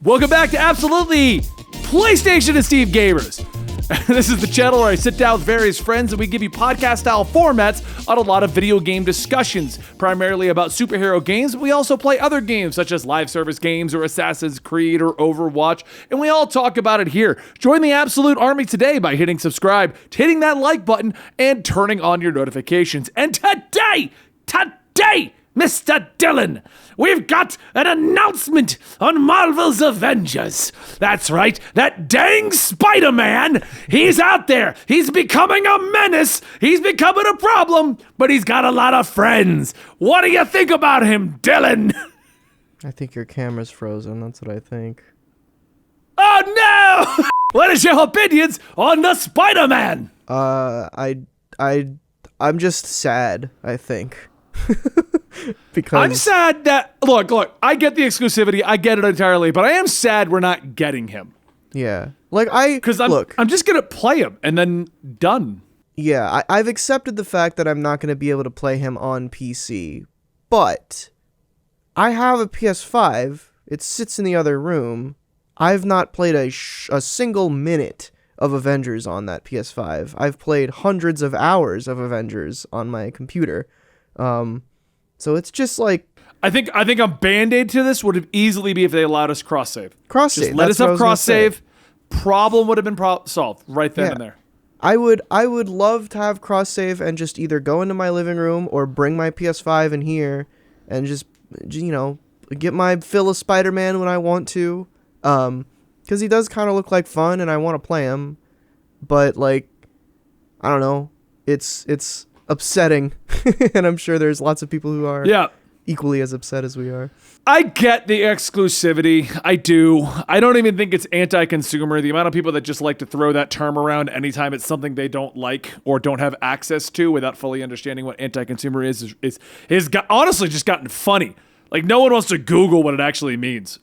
Welcome back to Absolutely PlayStation and Steve Gamers. This is the channel where I sit down with various friends and we give you podcast-style formats on a lot of video game discussions, primarily about superhero games, but we also play other games such as live service games or Assassin's Creed or Overwatch, and we all talk about it here. Join the Absolute Army today by hitting subscribe, hitting that like button, and turning on your notifications. And today, Mr. Dillon, we've got an announcement on Marvel's Avengers. That's right, that dang Spider-Man, he's out there. He's becoming a menace. He's becoming a problem, but he's got a lot of friends. What do you think about him, Dillon? I think your camera's frozen, that's what I think. Oh no! What is your opinions on the Spider-Man? I'm just sad, I think. Because I'm sad that look, I get the exclusivity, I get it entirely, but I am sad we're not getting him. Yeah. Because I'm just gonna play him and then done. Yeah, I've accepted the fact that I'm not gonna be able to play him on PC, but I have a PS5, it sits in the other room. I've not played a single minute of Avengers on that PS5. I've played hundreds of hours of Avengers on my computer. So it's just like I think a band-aid to this would have easily be if they allowed us cross-save. Cross-save. Just let us have cross-save. Problem would have been solved right then and there. I would love to have cross-save and just either go into my living room or bring my PS5 in here and just get my fill of Spider-Man when I want to. Because he does kind of look like fun and I want to play him. But I don't know. It's upsetting, and I'm sure there's lots of people who are equally as upset as we are. I get the exclusivity. I do. I don't even think it's anti-consumer. The amount of people that just like to throw that term around anytime it's something they don't like or don't have access to without fully understanding what anti-consumer is honestly just gotten funny. Like, no one wants to Google what it actually means.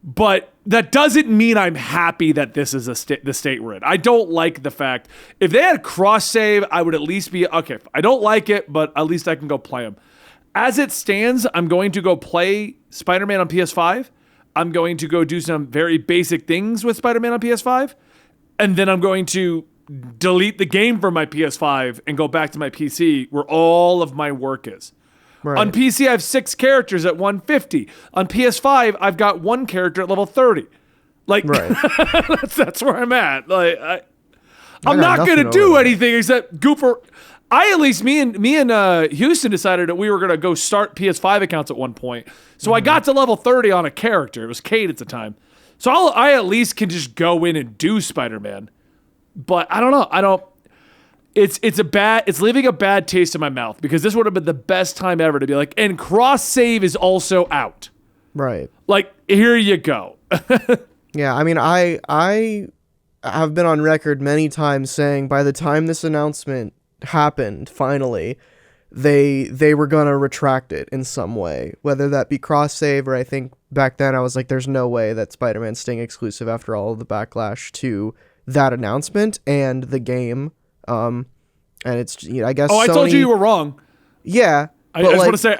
But that doesn't mean I'm happy that this is the state we're in. I don't like the fact, if they had cross-save, I would at least be, okay, I don't like it, but at least I can go play them. As it stands, I'm going to go play Spider-Man on PS5. I'm going to go do some very basic things with Spider-Man on PS5. And then I'm going to delete the game from my PS5 and go back to my PC where all of my work is. Right. On PC, I have 6 characters at 150. On PS5, I've got 1 character at level 30. Right. that's where I'm at. I'm not gonna do anything except goof. Me and Houston decided that we were gonna go start PS5 accounts at one point. So I got to level 30 on a character. It was Cade at the time. So I at least can just go in and do Spider-Man. But I don't know. It's leaving a bad taste in my mouth because this would have been the best time ever to be like, and cross save is also out. Right. Here you go. Yeah, I mean, I have been on record many times saying by the time this announcement happened, finally, they were gonna retract it in some way, whether that be cross save or I think back then I was like, there's no way that Spider-Man's staying exclusive after all of the backlash to that announcement and the game. And it's, I guess. Oh, I told you were wrong. Yeah. I just want to say,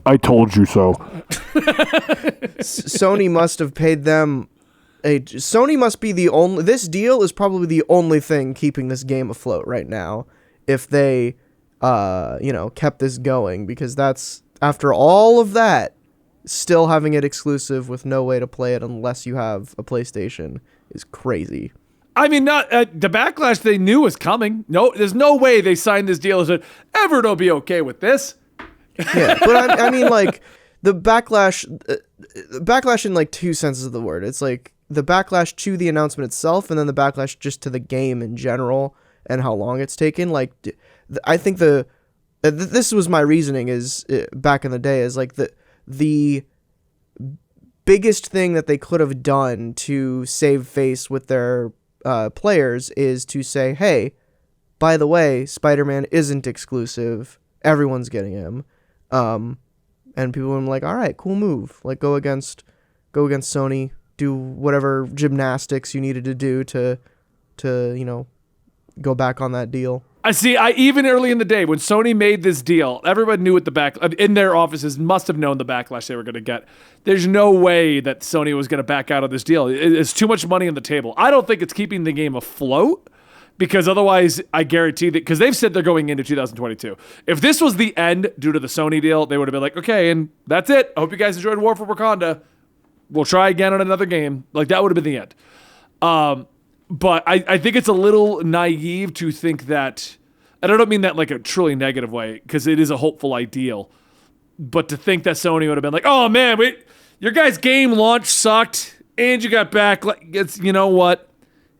I told you so. Sony must have paid them. Sony must be the only. This deal is probably the only thing keeping this game afloat right now. If they, kept this going, because that's, after all of that, still having it exclusive with no way to play it unless you have a PlayStation is crazy. I mean, not the backlash they knew was coming. No, there's no way they signed this deal and said, Everett will be okay with this. Yeah, but I mean, the backlash in 2 senses of the word. It's the backlash to the announcement itself, and then the backlash just to the game in general and how long it's taken. I think this was my reasoning is back in the day is the biggest thing that they could have done to save face with their players is to say, hey, by the way, Spider-Man isn't exclusive. Everyone's getting him. And people were like, all right, cool move. Go against Sony, do whatever gymnastics you needed to do to go back on that deal. I see. I even early in the day when Sony made this deal, everyone knew what the back in their offices must have known the backlash they were going to get. There's no way that Sony was going to back out of this deal. It's too much money on the table. I don't think it's keeping the game afloat because otherwise, I guarantee that because they've said they're going into 2022. If this was the end due to the Sony deal, they would have been like, okay, and that's it. I hope you guys enjoyed War for Wakanda. We'll try again on another game. Like that would have been the end. But I think it's a little naive to think that, and I don't mean that like a truly negative way, because it is a hopeful ideal, but to think that Sony would have been like, oh man, your guys' game launch sucked, and you got back, like, it's, you know what?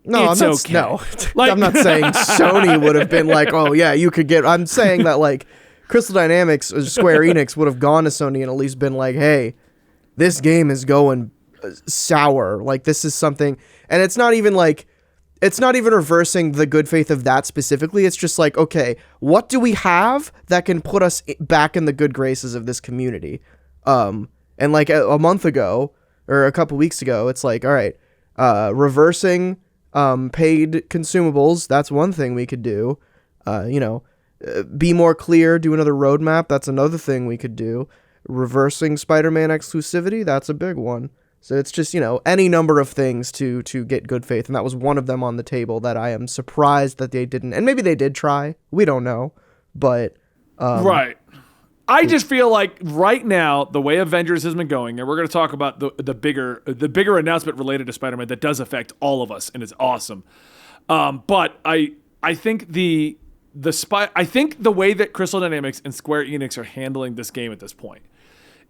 No, it's okay. No. Like, I'm not saying Sony would have been like, oh yeah, you could get, I'm saying that like Crystal Dynamics or Square Enix would have gone to Sony and at least been like, hey, this game is going sour. Like this is something, and it's not even reversing the good faith of that specifically. It's just like, okay, what do we have that can put us back in the good graces of this community? And like a month ago or a couple weeks ago, it's like, all right, reversing paid consumables. That's one thing we could do. Be more clear, do another roadmap. That's another thing we could do. Reversing Spider-Man exclusivity. That's a big one. So it's just, any number of things to get good faith. And that was one of them on the table that I am surprised that they didn't. And maybe they did try. We don't know. But right. I just feel like right now, the way Avengers has been going, and we're going to talk about the bigger announcement related to Spider-Man that does affect all of us, and it's awesome. But I think the way that Crystal Dynamics and Square Enix are handling this game at this point,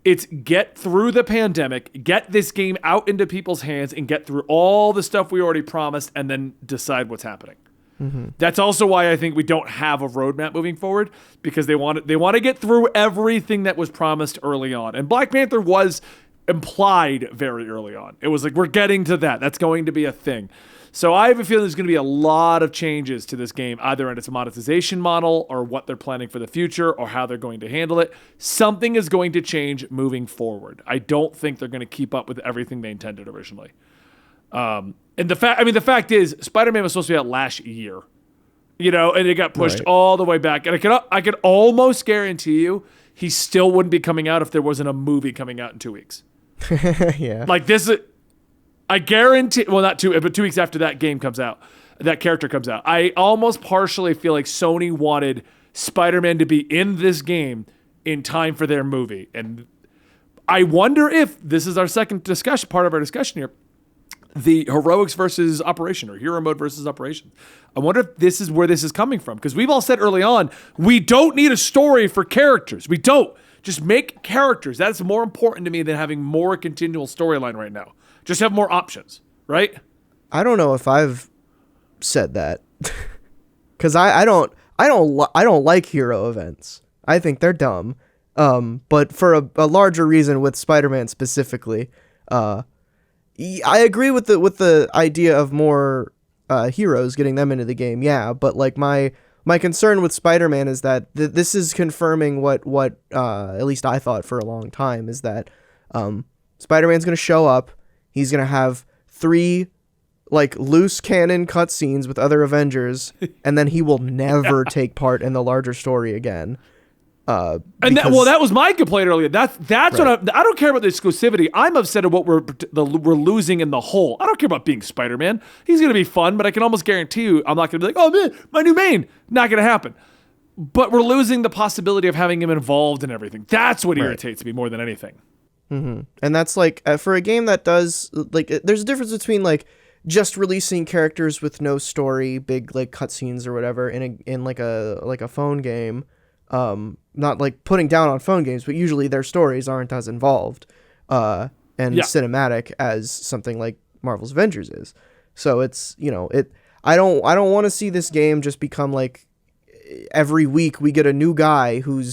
it's get through the pandemic, get this game out into people's hands, and get through all the stuff we already promised, and then decide what's happening. Mm-hmm. That's also why I think we don't have a roadmap moving forward, because they want to get through everything that was promised early on. And Black Panther was implied very early on. It was like, we're getting to that. That's going to be a thing. So I have a feeling there's going to be a lot of changes to this game, either in its monetization model or what they're planning for the future or how they're going to handle it. Something is going to change moving forward. I don't think they're going to keep up with everything they intended originally. And the fact is, Spider-Man was supposed to be out last year, and it got pushed all the way back. And I could almost guarantee you he still wouldn't be coming out if there wasn't a movie coming out in 2 weeks. Yeah. Like this, I guarantee, well, not 2, but 2 weeks after that game comes out, that character comes out. I almost partially feel like Sony wanted Spider-Man to be in this game in time for their movie. And I wonder if this is our second part of our discussion here. The heroics versus operation, or hero mode versus operation. I wonder if this is where this is coming from, because we've all said early on, we don't need a story for characters. We don't. Just make characters. That's more important to me than having more continual storyline right now. Just have more options, right? I don't know if I've said that, because I don't like hero events. I think they're dumb. But for a larger reason with Spider-Man specifically, I agree with the idea of more heroes, getting them into the game. Yeah, but like my concern with Spider-Man is that this is confirming what at least I thought for a long time, is that Spider-Man's going to show up. He's going to have 3 like loose canon cutscenes with other Avengers, and then he will never take part in the larger story again. That was my complaint earlier. That's right. What I don't care about the exclusivity. I'm upset at what we're losing in the whole. I don't care about being Spider-Man. He's going to be fun, but I can almost guarantee you I'm not going to be like, oh man, my new main. Not going to happen. But we're losing the possibility of having him involved in everything. That's what irritates me more than anything. Mm-hmm. And that's like, for a game that does, like, there's a difference between like just releasing characters with no story, big like cutscenes or whatever in like a phone game. Not like putting down on phone games, but usually their stories aren't as involved cinematic as something like Marvel's Avengers is. So it's, I don't want to see this game just become like every week we get a new guy who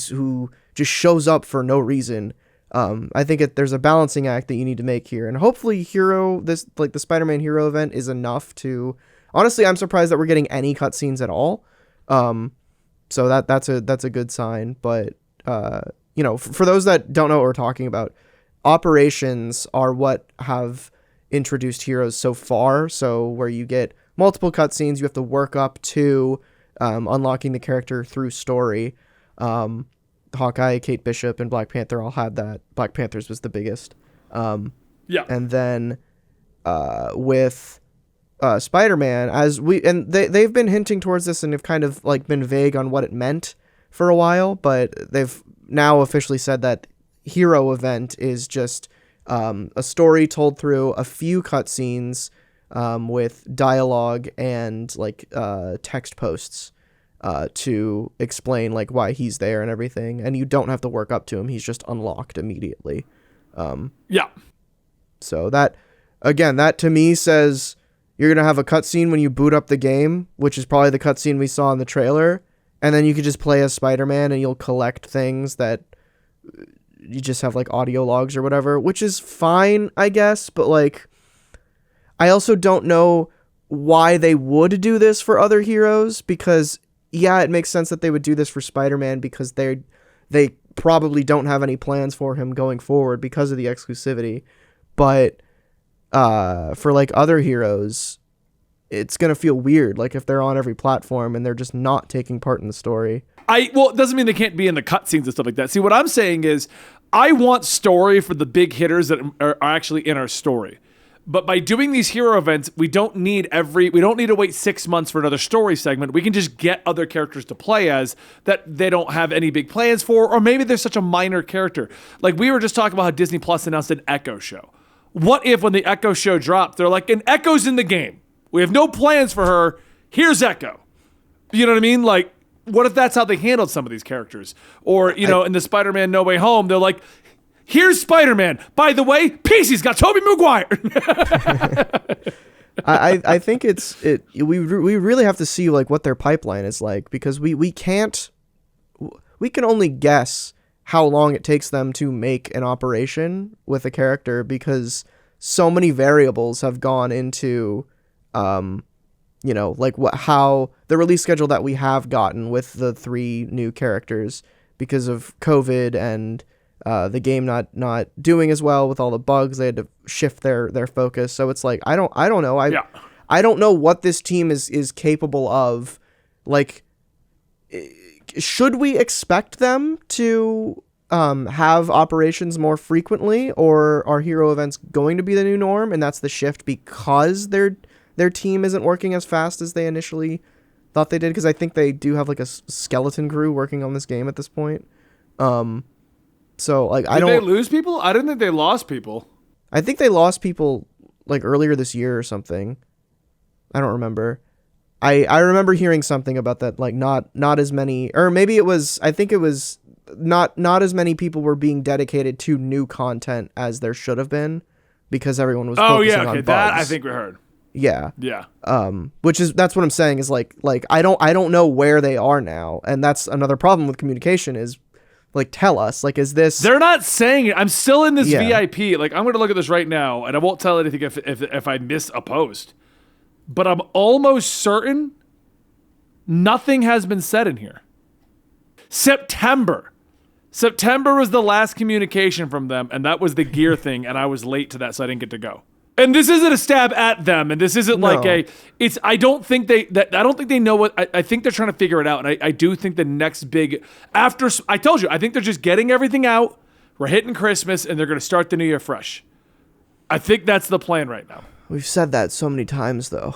just shows up for no reason. I think there's a balancing act that you need to make here, and hopefully the Spider-Man hero event is enough to. Honestly, I'm surprised that we're getting any cutscenes at all. So that's a good sign. But for those that don't know what we're talking about, operations are what have introduced heroes so far. So where you get multiple cutscenes, you have to work up to unlocking the character through story. Hawkeye, Kate Bishop, and Black Panther all had that. Black Panther's was the biggest. Yeah. And then with Spider-Man, they've been hinting towards this and have kind of like been vague on what it meant for a while, but they've now officially said that hero event is just a story told through a few cutscenes with dialogue and like text posts to explain like why he's there and everything, and you don't have to work up to him. He's just unlocked immediately. Yeah. So that to me says you're going to have a cutscene when you boot up the game, which is probably the cutscene we saw in the trailer, and then you could just play as Spider-Man and you'll collect things that you just have like audio logs or whatever, which is fine, I guess, but like I also don't know why they would do this for other heroes, because yeah, it makes sense that they would do this for Spider-Man because they probably don't have any plans for him going forward because of the exclusivity. But for like other heroes, it's going to feel weird, like if they're on every platform and they're just not taking part in the story. Well, it doesn't mean they can't be in the cutscenes and stuff like that. See, what I'm saying is I want story for the big hitters that are actually in our story. But by doing these hero events, we don't need to wait 6 months for another story segment. We can just get other characters to play as that they don't have any big plans for, or maybe they're such a minor character. Like we were just talking about how Disney Plus announced an Echo show. What if when the Echo show dropped, they're like, an Echo's in the game. We have no plans for her. Here's Echo. You know what I mean? Like, what if that's how they handled some of these characters? Or, in the Spider-Man No Way Home, they're like, here's Spider-Man. By the way, PC's got Tobey Maguire. I think we really have to see like what their pipeline is like, because we can only guess how long it takes them to make an operation with a character, because so many variables have gone into like how the release schedule that we have gotten with the 3 new characters because of COVID and the game not doing as well with all the bugs. They had to shift their focus. So it's like I don't know. I don't know what this team is capable of. Like, should we expect them to have operations more frequently, or are hero events going to be the new norm, and that's the shift because their team isn't working as fast as they initially thought they did? Because I think they do have like a skeleton crew working on this game at this point. So like, Did they lose people? I didn't think they lost people. I think they lost people like earlier this year or something. I don't remember. I remember hearing something about that, like not as many, or maybe it was, I think it was not as many people were being dedicated to new content as there should have been, because everyone was focusing on bugs. That I think we heard. Yeah. Yeah. That's what I'm saying is like I don't know where they are now, and that's another problem with communication is like, tell us, like, is this... They're not saying it. I'm still in this VIP. Like, I'm going to look at this right now, and I won't tell anything if I miss a post. But I'm almost certain nothing has been said in here. September was the last communication from them, and that was the gear thing, and I was late to that, so I didn't get to go. And this isn't a stab at them, and this isn't like I don't think they know what, I think they're trying to figure it out, and I do think the next big, after, I told you, I think they're just getting everything out, we're hitting Christmas, and they're going to start the new year fresh. I think that's the plan right now. We've said that so many times, though.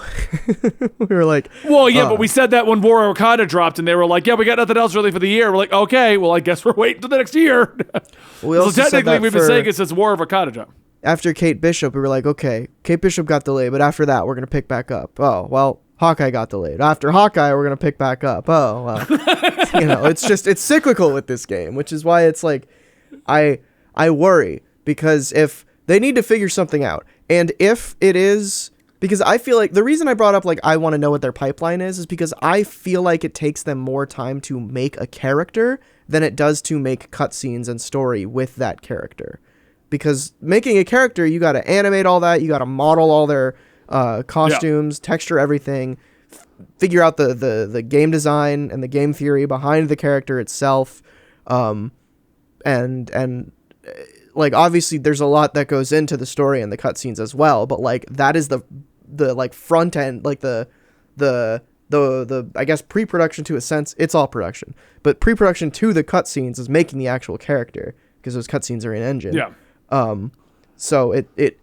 We were like... Well, yeah, but we said that when War of Wakanda dropped, and they were like, yeah, we got nothing else really for the year. We're like, okay, well, I guess we're waiting till the next year. So technically, we've been saying it since War of Wakanda dropped. After Kate Bishop, we were like, okay, Kate Bishop got delayed, but after that, we're going to pick back up. Oh, well, Hawkeye got delayed. After Hawkeye, we're going to pick back up. Oh, well. It's cyclical with this game, which is why it's like, I worry, because if they need to figure something out, and if it is, because I feel like the reason I brought up, like, I want to know what their pipeline is because I feel like it takes them more time to make a character than it does to make cutscenes and story with that character. Because making a character, you got to animate all that, you got to model all their costumes, texture everything, figure out the game design and the game theory behind the character itself, and like, obviously there's a lot that goes into the story and the cutscenes as well, but like that is the like front end, like the the I guess pre-production to a sense, it's all production, but pre-production to the cutscenes is making the actual character because those cutscenes are in engine. Yeah. So it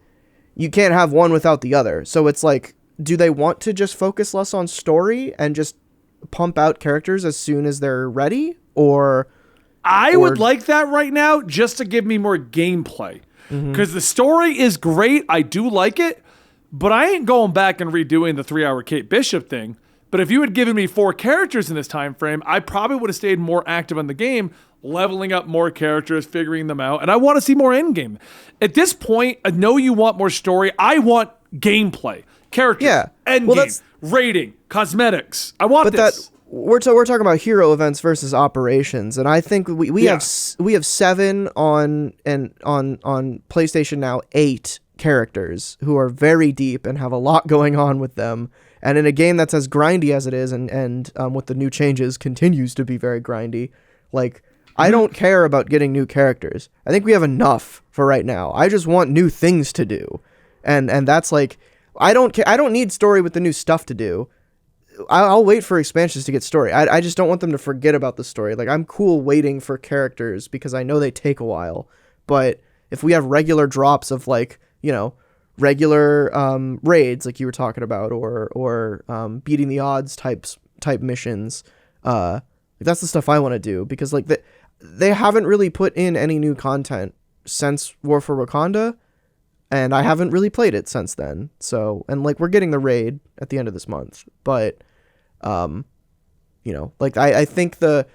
you can't have one without the other. So it's like, do they want to just focus less on story and just pump out characters as soon as they're ready, or I would like that right now just to give me more gameplay. Because the story is great. I do like it. But I ain't going back and redoing the 3-hour Kate Bishop thing. But if you had given me 4 characters in this time frame, I probably would have stayed more active in the game, leveling up more characters, figuring them out. And I want to see more endgame. At this point, I know you want more story. I want gameplay. Characters, endgame, rating, cosmetics. I want this. We're talking about hero events versus operations, and I think we have 7 on PlayStation now, 8 characters who are very deep and have a lot going on with them. And in a game that's as grindy as it is, and with the new changes continues to be very grindy, like, I don't care about getting new characters. I think we have enough for right now. I just want new things to do, and that's like, I don't care. I don't need story with the new stuff to do. I'll wait for expansions to get story. I just don't want them to forget about the story. Like, I'm cool waiting for characters because I know they take a while. But if we have regular drops of, like, you know, regular raids like you were talking about, or beating the odds type missions, that's the stuff I want to do, because like they haven't really put in any new content since War for Wakanda, and I haven't really played it since then. So, and like, we're getting the raid at the end of this month, but you know, like, I think the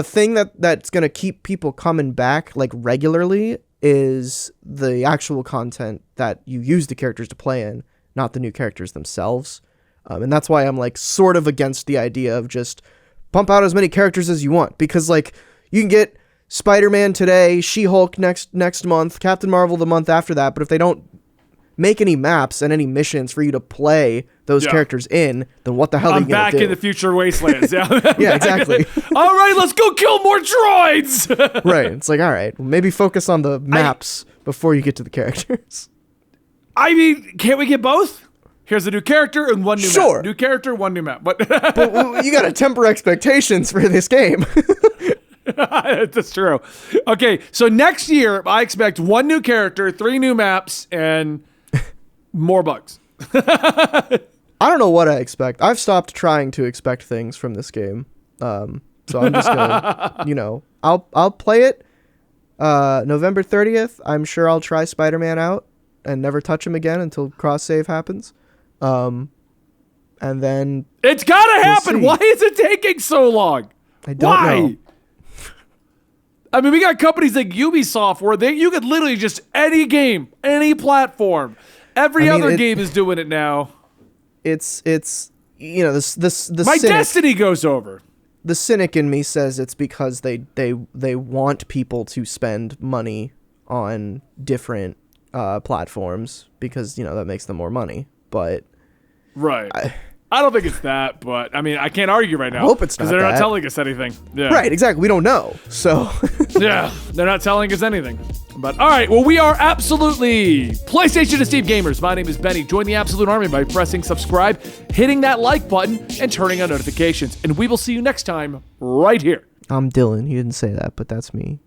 thing that's gonna keep people coming back like regularly is the actual content that you use the characters to play in, not the new characters themselves. And that's why I'm like sort of against the idea of just pump out as many characters as you want, because like, you can get Spider-Man today, She-Hulk next month, Captain Marvel the month after that, but if they don't make any maps and any missions for you to play those characters in, then what the hell are you going to do? I'm back in the future wastelands. Yeah, yeah, exactly. All right, let's go kill more droids. Right. It's like, all right, well, maybe focus on the maps before you get to the characters. I mean, can't we get both? Here's a new character and one new map. New character, one new map. But you got to temper expectations for this game. That's true. Okay, so next year, I expect 1 new character, 3 new maps, and more bugs. I don't know what I expect. I've stopped trying to expect things from this game. So I'm just gonna, you know, I'll play it. November 30th, I'm sure I'll try Spider-Man out and never touch him again until cross-save happens. And then it's gotta happen. Why is it taking so long? I don't know. I mean, we got companies like Ubisoft where you could literally just any game, any platform. Every other game is doing it now. It's you know, the my Destiny goes over. The cynic in me says it's because they want people to spend money on different platforms because, you know, that makes them more money. But right. I don't think it's that, but I mean, I can't argue right now. I hope it's not, because they're not telling us anything. Yeah. Right, exactly. We don't know. So yeah, they're not telling us anything. But all right, well, we are absolutely PlayStation and Steve gamers. My name is Benny. Join the Absolute Army by pressing subscribe, hitting that like button, and turning on notifications. And we will see you next time right here. I'm Dylan. He didn't say that, but that's me.